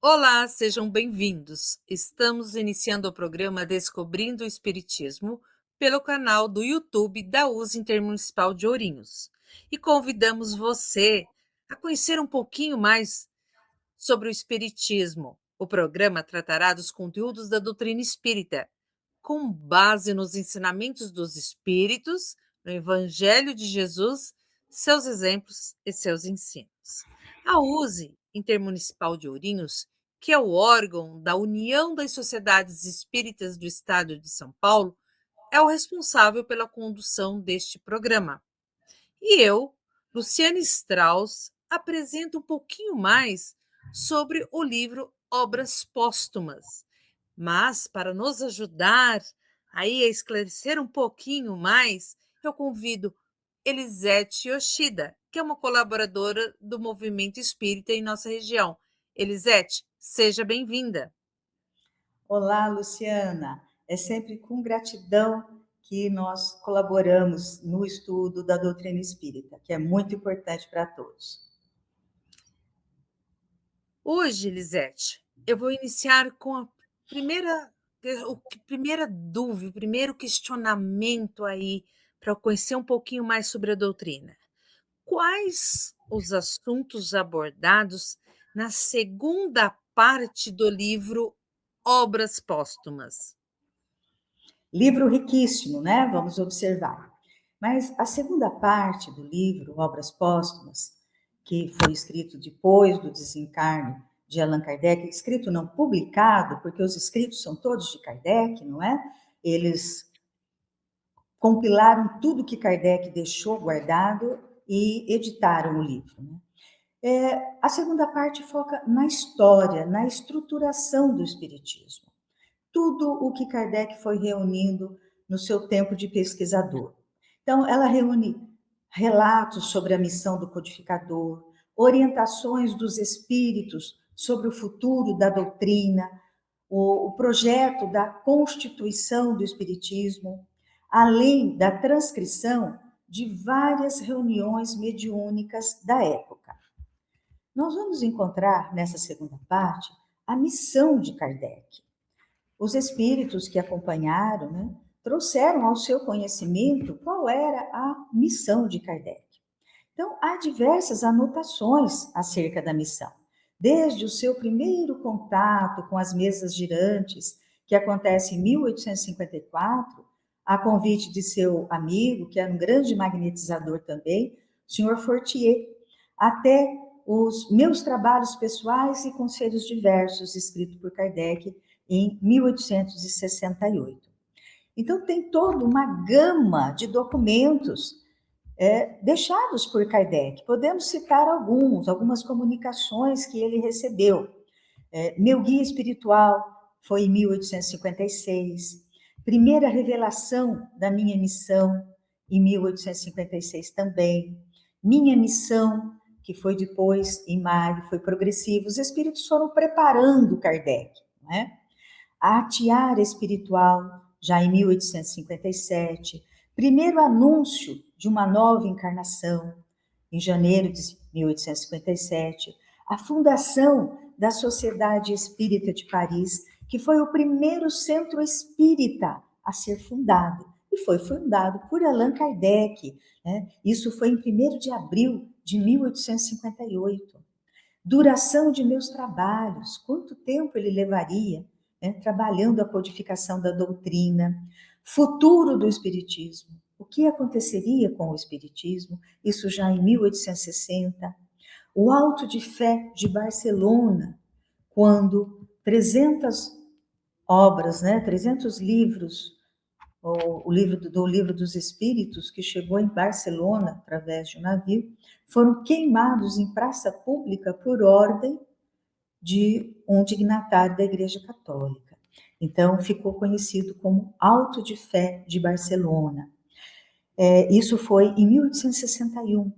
Olá, sejam bem-vindos. Estamos iniciando o programa Descobrindo o Espiritismo pelo canal do YouTube da USE Intermunicipal de Ourinhos. E convidamos você a conhecer um pouquinho mais sobre o Espiritismo. O programa tratará dos conteúdos da doutrina espírita, com base nos ensinamentos dos Espíritos, no Evangelho de Jesus, seus exemplos e seus ensinos. A USE Intermunicipal de Ourinhos, que é o órgão da União das Sociedades Espíritas do Estado de São Paulo, é o responsável pela condução deste programa. E eu, Luciane Strauss, apresento um pouquinho mais sobre o livro Obras Póstumas. Mas, para nos ajudar aí a esclarecer um pouquinho mais, eu convido Elisete Yoshida, que é uma colaboradora do movimento espírita em nossa região. Elisete, seja bem-vinda. Olá, Luciana. É sempre com gratidão que nós colaboramos no estudo da doutrina espírita, que é muito importante para todos. Hoje, Elisete, eu vou iniciar com a primeira, primeira dúvida, o primeiro questionamento aí, para eu conhecer um pouquinho mais sobre a doutrina. Quais os assuntos abordados na segunda parte do livro Obras Póstumas? Livro riquíssimo, né? Vamos observar. Mas a segunda parte do livro, Obras Póstumas, que foi escrito depois do desencarne de Allan Kardec, escrito não publicado, porque os escritos são todos de Kardec, não é? Eles compilaram tudo que Kardec deixou guardado e editaram o livro. Né? A segunda parte foca na história, na estruturação do Espiritismo. Tudo o que Kardec foi reunindo no seu tempo de pesquisador. Então, ela reúne relatos sobre a missão do codificador, orientações dos espíritos sobre o futuro da doutrina, o projeto da constituição do Espiritismo, além da transcrição de várias reuniões mediúnicas da época. Nós vamos encontrar nessa segunda parte a missão de Kardec. Os espíritos que acompanharam, né, trouxeram ao seu conhecimento qual era a missão de Kardec. Então, há diversas anotações acerca da missão, desde o seu primeiro contato com as mesas girantes, que acontece em 1854, a convite de seu amigo, que era um grande magnetizador também, o senhor Fortier, até os meus trabalhos pessoais e conselhos diversos, escrito por Kardec em 1868. Então, tem toda uma gama de documentos deixados por Kardec. Podemos citar algumas comunicações que ele recebeu. Meu guia espiritual foi em 1856. Primeira revelação da minha missão, em 1856 também. Minha missão, que foi depois, em maio, foi progressiva. Os espíritos foram preparando Kardec, né? A tiara espiritual, já em 1857. Primeiro anúncio de uma nova encarnação, em janeiro de 1857. A fundação da Sociedade Espírita de Paris, que foi o primeiro centro espírita a ser fundado. E foi fundado por Allan Kardec. Né? Isso foi em 1º de abril de 1858. Duração de meus trabalhos, quanto tempo ele levaria, né, trabalhando a codificação da doutrina, futuro do Espiritismo, o que aconteceria com o Espiritismo, isso já em 1860, o Auto de Fé de Barcelona, quando 300 obras, né, 300 livros, o livro dos Espíritos, que chegou em Barcelona através de um navio, foram queimados em praça pública por ordem de um dignatário da Igreja Católica. Então, ficou conhecido como Auto de Fé de Barcelona. Isso foi em 1861.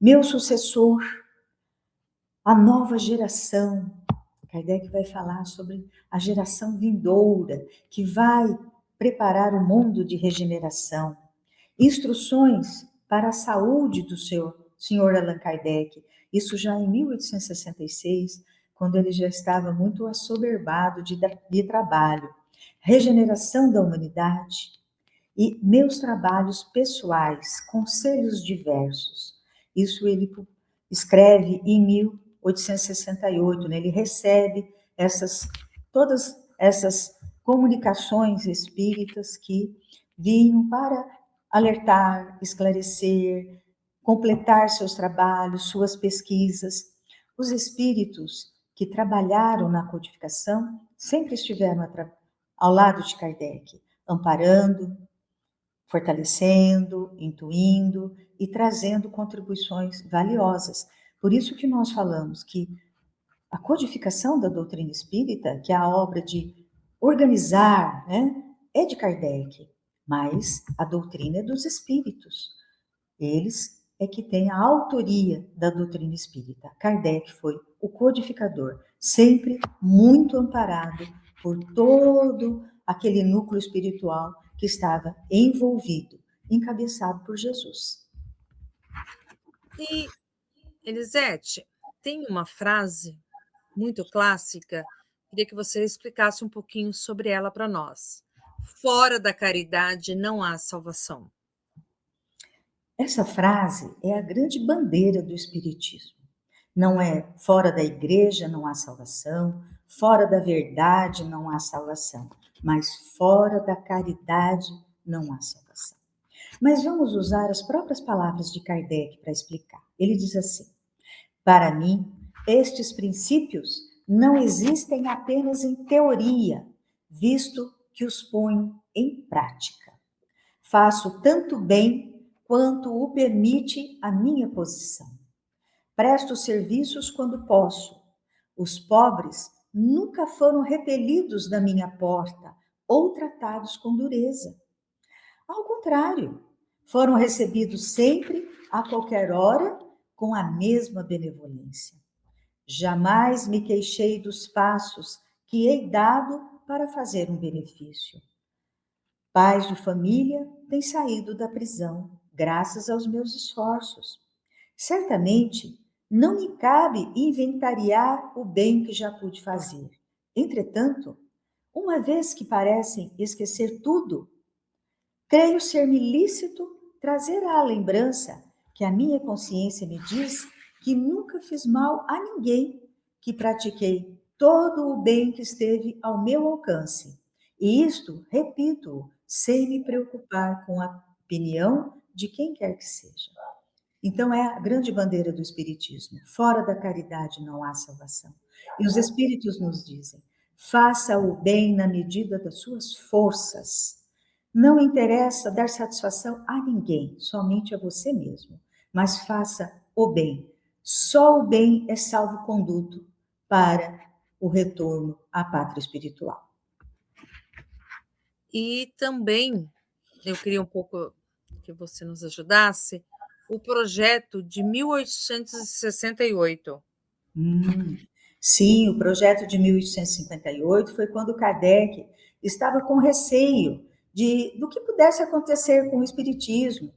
Meu sucessor, a nova geração. Kardec vai falar sobre a geração vindoura, que vai preparar o mundo de regeneração. Instruções para a saúde do senhor Allan Kardec, isso já em 1866, quando ele já estava muito assoberbado de trabalho, regeneração da humanidade e meus trabalhos pessoais, conselhos diversos. Isso ele escreve em 1868, né? Ele recebe todas essas comunicações espíritas que vinham para alertar, esclarecer, completar seus trabalhos, suas pesquisas. Os espíritos que trabalharam na codificação sempre estiveram ao lado de Kardec, amparando, fortalecendo, intuindo e trazendo contribuições valiosas. Por isso que nós falamos que a codificação da doutrina espírita, que é a obra de organizar, né, é de Kardec, mas a doutrina é dos espíritos. Eles é que têm a autoria da doutrina espírita. Kardec foi o codificador, sempre muito amparado por todo aquele núcleo espiritual que estava envolvido, encabeçado por Jesus. E, Elisete, tem uma frase muito clássica, queria que você explicasse um pouquinho sobre ela para nós. Fora da caridade não há salvação. Essa frase é a grande bandeira do Espiritismo. Não é fora da igreja não há salvação, fora da verdade não há salvação, mas fora da caridade não há salvação. Mas vamos usar as próprias palavras de Kardec para explicar. Ele diz assim: para mim, estes princípios não existem apenas em teoria, visto que os ponho em prática. Faço tanto bem quanto o permite a minha posição. Presto serviços quando posso. Os pobres nunca foram repelidos da minha porta ou tratados com dureza. Ao contrário, foram recebidos sempre, a qualquer hora, com a mesma benevolência. Jamais me queixei dos passos que hei dado para fazer um benefício. Pais de família têm saído da prisão, graças aos meus esforços. Certamente, não me cabe inventariar o bem que já pude fazer. Entretanto, uma vez que parecem esquecer tudo, creio ser-me lícito trazer à lembrança que a minha consciência me diz que nunca fiz mal a ninguém, que pratiquei todo o bem que esteve ao meu alcance. E isto, repito, sem me preocupar com a opinião de quem quer que seja. Então, é a grande bandeira do Espiritismo. Fora da caridade não há salvação. E os Espíritos nos dizem: faça o bem na medida das suas forças. Não interessa dar satisfação a ninguém, somente a você mesmo. Mas faça o bem. Só o bem é salvo-conduto para o retorno à pátria espiritual. E também eu queria um pouco que você nos ajudasse, o projeto de 1868. Sim, o projeto de 1858 foi quando Kardec estava com receio do que pudesse acontecer com o Espiritismo,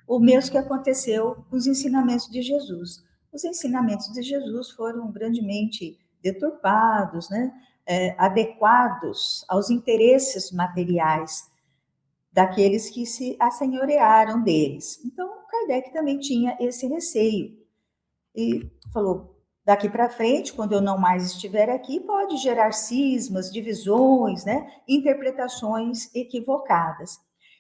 o mesmo que aconteceu com os ensinamentos de Jesus. Os ensinamentos de Jesus foram grandemente deturpados, né? Adequados aos interesses materiais daqueles que se assenhorearam deles. Então, Kardec também tinha esse receio e falou: daqui para frente, quando eu não mais estiver aqui, pode gerar cismas, divisões, né? Interpretações equivocadas.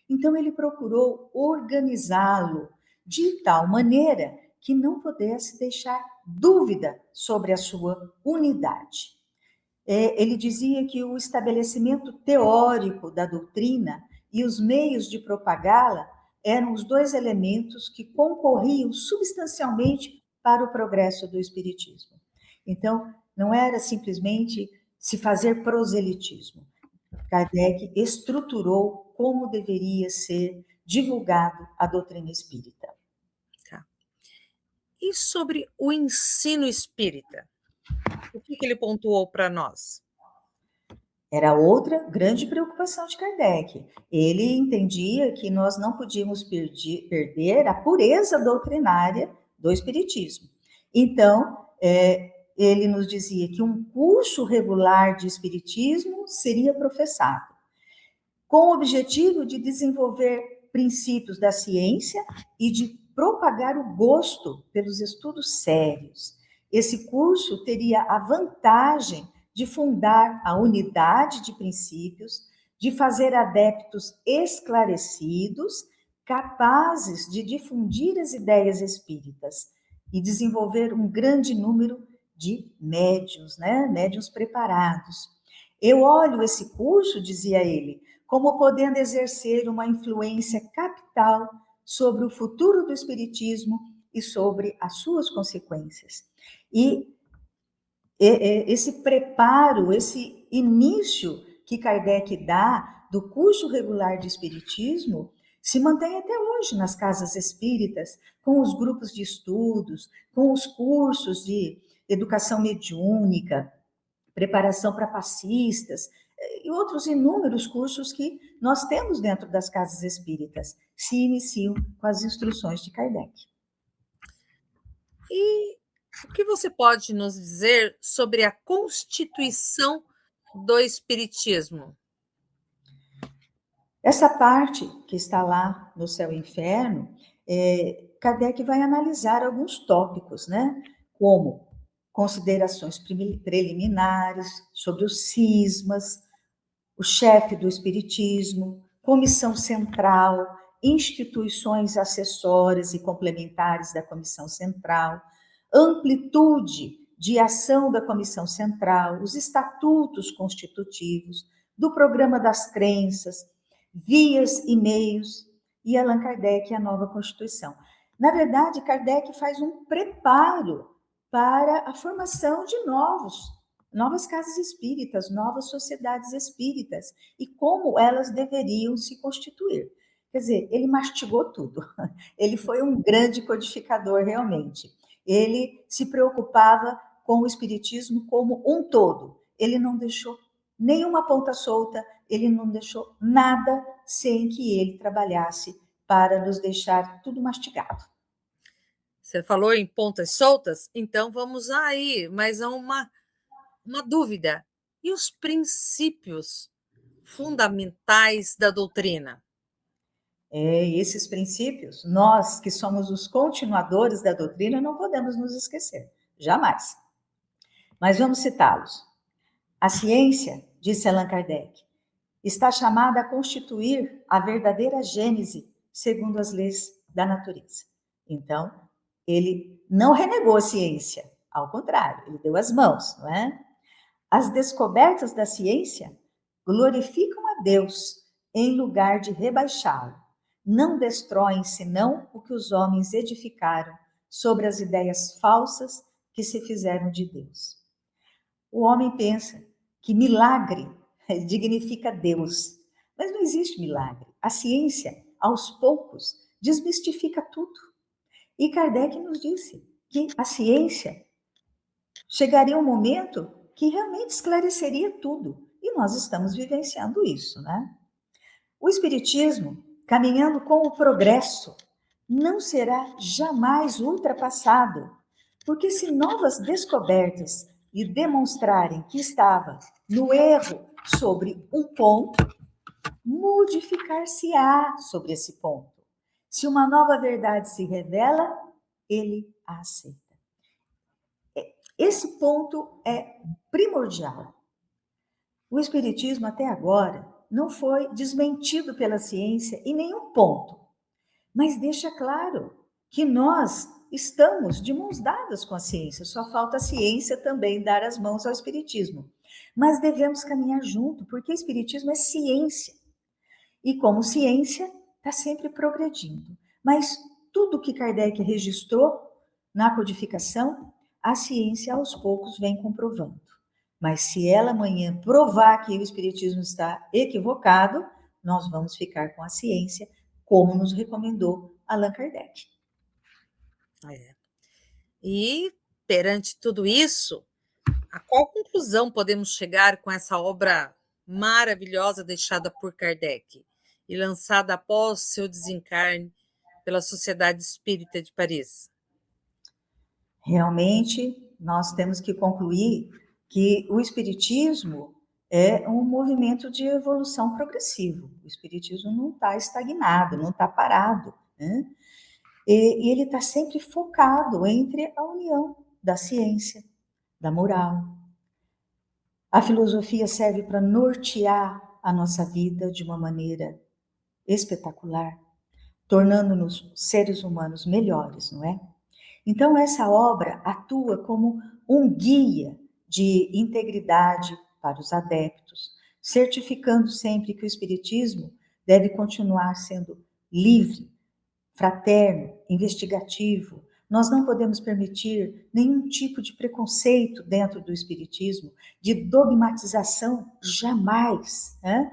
Então, ele procurou organizá-lo de tal maneira que não pudesse deixar dúvida sobre a sua unidade. Ele dizia que o estabelecimento teórico da doutrina e os meios de propagá-la eram os dois elementos que concorriam substancialmente para o progresso do Espiritismo. Então, não era simplesmente se fazer proselitismo. Kardec estruturou como deveria ser divulgado a doutrina espírita. Tá. E sobre o ensino espírita? O que ele pontuou para nós? Era outra grande preocupação de Kardec. Ele entendia que nós não podíamos perder a pureza doutrinária do Espiritismo. Então, ele nos dizia que um curso regular de espiritismo seria professado, com o objetivo de desenvolver princípios da ciência e de propagar o gosto pelos estudos sérios. Esse curso teria a vantagem de fundar a unidade de princípios, de fazer adeptos esclarecidos, capazes de difundir as ideias espíritas e desenvolver um grande número de médiuns, né? Médiuns preparados. Eu olho esse curso, dizia ele, como podendo exercer uma influência capital sobre o futuro do espiritismo e sobre as suas consequências. E esse preparo, esse início que Kardec dá do curso regular de espiritismo se mantém até hoje nas casas espíritas, com os grupos de estudos, com os cursos de educação mediúnica, preparação para passistas e outros inúmeros cursos que nós temos dentro das casas espíritas, se iniciam com as instruções de Kardec. E o que você pode nos dizer sobre a constituição do Espiritismo? Essa parte que está lá no Céu e Inferno, Kardec vai analisar alguns tópicos, né? Como considerações preliminares sobre os cismas, o chefe do Espiritismo, comissão central, instituições acessórias e complementares da comissão central, amplitude de ação da comissão central, os estatutos constitutivos, do programa das crenças, vias e meios, e Allan Kardec, a nova Constituição. Na verdade, Kardec faz um preparo para a formação de novas casas espíritas, novas sociedades espíritas, e como elas deveriam se constituir. Quer dizer, ele mastigou tudo. Ele foi um grande codificador, realmente. Ele se preocupava com o espiritismo como um todo. Ele não deixou nenhuma ponta solta, ele não deixou nada sem que ele trabalhasse para nos deixar tudo mastigado. Você falou em pontas soltas, então vamos aí, mas a uma dúvida. E os princípios fundamentais da doutrina? Esses princípios, nós que somos os continuadores da doutrina, não podemos nos esquecer, jamais. Mas vamos citá-los. A ciência, disse Allan Kardec, está chamada a constituir a verdadeira gênese segundo as leis da natureza. Então, ele não renegou a ciência, ao contrário, ele deu as mãos, não é? As descobertas da ciência glorificam a Deus em lugar de rebaixá-lo. Não destroem senão o que os homens edificaram sobre as ideias falsas que se fizeram de Deus. O homem pensa que milagre dignifica Deus, mas não existe milagre. A ciência, aos poucos, desmistifica tudo. E Kardec nos disse que a ciência chegaria um momento que realmente esclareceria tudo. E nós estamos vivenciando isso, né? O Espiritismo, caminhando com o progresso, não será jamais ultrapassado, porque se novas descobertas lhe demonstrarem que estava no erro sobre um ponto, modificar-se-á sobre esse ponto. Se uma nova verdade se revela, ele a aceita. Esse ponto é primordial. O Espiritismo, até agora, não foi desmentido pela ciência em nenhum ponto, mas deixa claro que nós estamos de mãos dadas com a ciência, só falta a ciência também dar as mãos ao Espiritismo. Mas devemos caminhar junto, porque o Espiritismo é ciência. E como ciência, está sempre progredindo. Mas tudo que Kardec registrou na codificação, a ciência aos poucos vem comprovando. Mas se ela amanhã provar que o Espiritismo está equivocado, nós vamos ficar com a ciência, como nos recomendou Allan Kardec. E, perante tudo isso, a qual conclusão podemos chegar com essa obra maravilhosa deixada por Kardec e lançada após seu desencarne pela Sociedade Espírita de Paris? Realmente, nós temos que concluir que o espiritismo é um movimento de evolução progressivo. O espiritismo não está estagnado, não está parado, né? E ele está sempre focado entre a união da ciência, da moral. A filosofia serve para nortear a nossa vida de uma maneira espetacular, tornando-nos seres humanos melhores, não é? Então, essa obra atua como um guia de integridade para os adeptos, certificando sempre que o Espiritismo deve continuar sendo livre, fraterno, investigativo. Nós não podemos permitir nenhum tipo de preconceito dentro do Espiritismo, de dogmatização, jamais. Né?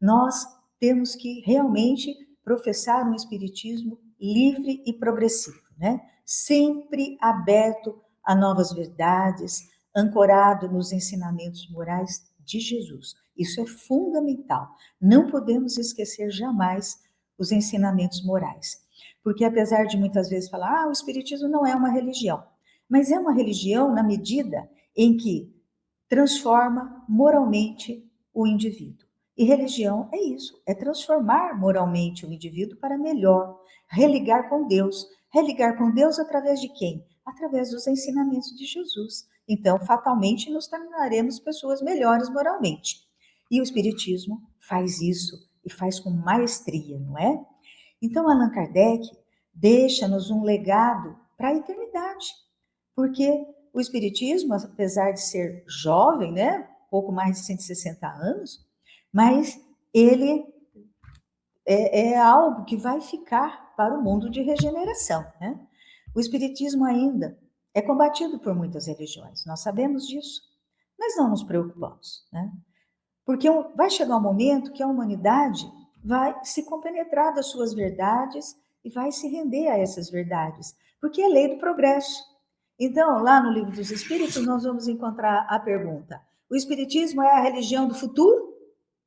Nós temos que realmente professar um Espiritismo livre e progressivo, né? Sempre aberto a novas verdades, ancorado nos ensinamentos morais de Jesus. Isso é fundamental. Não podemos esquecer jamais os ensinamentos morais. Porque apesar de muitas vezes falar, o Espiritismo não é uma religião, mas é uma religião na medida em que transforma moralmente o indivíduo. E religião é isso, é transformar moralmente o indivíduo para melhor, religar com Deus. Religar com Deus através de quem? Através dos ensinamentos de Jesus. Então, fatalmente, nos tornaremos pessoas melhores moralmente. E o Espiritismo faz isso e faz com maestria, não é? Então, Allan Kardec deixa-nos um legado para a eternidade, porque o Espiritismo, apesar de ser jovem, né, pouco mais de 160 anos, mas ele é algo que vai ficar para o mundo de regeneração. Né? O Espiritismo ainda é combatido por muitas religiões, nós sabemos disso, mas não nos preocupamos, né? Porque vai chegar um momento que a humanidade vai se compenetrar das suas verdades e vai se render a essas verdades, porque é lei do progresso. Então, lá no Livro dos Espíritos, nós vamos encontrar a pergunta: o Espiritismo é a religião do futuro?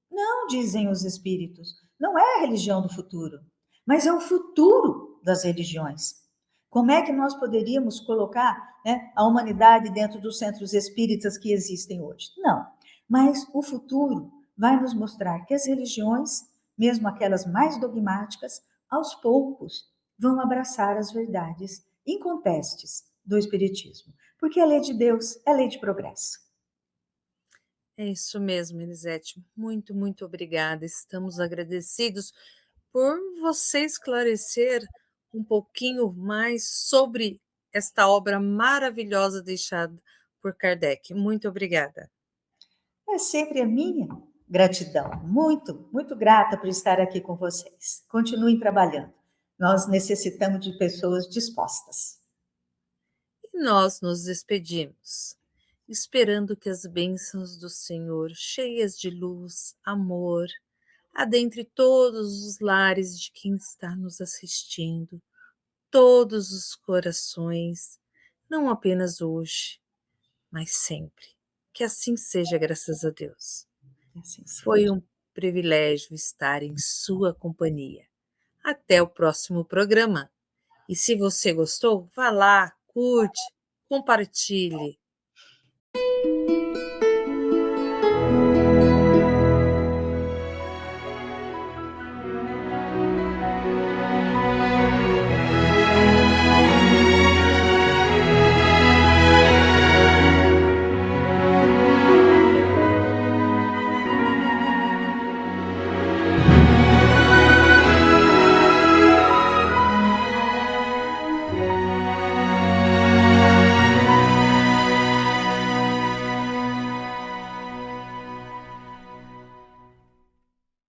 Não, dizem os Espíritos, não é a religião do futuro, mas é o futuro das religiões. Como é que nós poderíamos colocar, né, a humanidade dentro dos centros espíritas que existem hoje? Não, mas o futuro vai nos mostrar que as religiões, mesmo aquelas mais dogmáticas, aos poucos vão abraçar as verdades incontestes do Espiritismo, porque a lei de Deus é lei de progresso. É isso mesmo, Elisete. Muito, muito obrigada. Estamos agradecidos por você esclarecer um pouquinho mais sobre esta obra maravilhosa deixada por Kardec. Muito obrigada. É sempre a minha gratidão. Muito, muito grata por estar aqui com vocês. Continuem trabalhando. Nós necessitamos de pessoas dispostas. E nós nos despedimos, esperando que as bênçãos do Senhor, cheias de luz, amor, adentre todos os lares de quem está nos assistindo, todos os corações, não apenas hoje, mas sempre. Que assim seja, graças a Deus. Que assim Foi seja. um privilégio estar em sua companhia. Até o próximo programa. E se você gostou, vá lá, curte, compartilhe.